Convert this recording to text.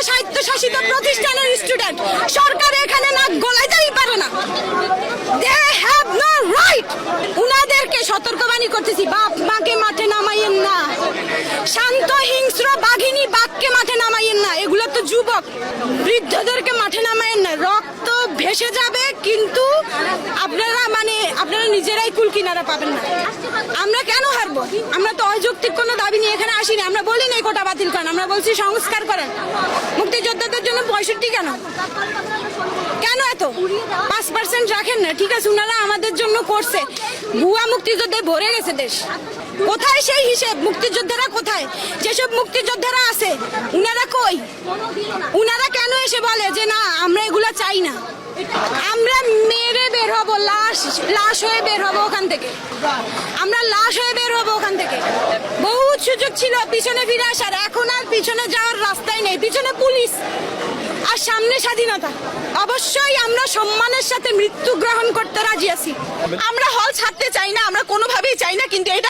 স্বায়ত্তশাসিত প্রতিষ্ঠানের স্টুডেন্ট, সরকার এখানে নাক গলাইতেই পারে না। They have no right. উনাদেরকে সতর্কবাণী করতেছি, বাপ মাকে মাঠে নামাইয়েন না, শান্ত হিংস্র বাঘিনী বাঘকে মাঠে নামাইয়েন না। এগুলো তো যুবক, বৃদ্ধদেরকে মাঠে নামাইয়েন না, রক্ত ভেসে যাবে, কিন্তু আপনারা নিজেরাই কুল কিনারা পাবেন না। আমরা কেন হারবো? আমরা তো অযৌক্তিক কোনো দাবি নিয়ে এখানে আসিনি। আমরা বলি না কোটা বাতিল করেন, আমরা বলছি সংস্কার করেন। মুক্তিযোদ্ধাদের জন্য 65 কেন এত 5% রাখেন না? ঠিক আছে, উনারা আমাদের জন্য করছে, ভুয়া মুক্তিযোদ্ধায় ভরে গেছে দেশ। কোথায় সেই হিসেব? মুক্তিযোদ্ধারা কোথায়? যেসব মুক্তিযোদ্ধারা আছে উনারা কই? উনারা কেন এসে বলে যে না আমরা এগুলা চাই না? আমরা মেরে বের হবো, লাশ হয়ে বের হবো ওখান থেকে, আমরা লাশ হয়ে বের হবো ওখান থেকে। বহু সুযোগ ছিল পিছনে ফিরে আসার, এখন আর পিছনে যাওয়ার রাস্তাই নেই। পিছনে পুলিশ আর সামনে স্বাধীনতা। অবশ্যই আমরা সম্মানের সাথে মৃত্যু গ্রহণ করতে রাজি আছি। আমরা হল ছাড়তে চাই না, আমরা কোনোভাবেই চাই না, কিন্তু এটা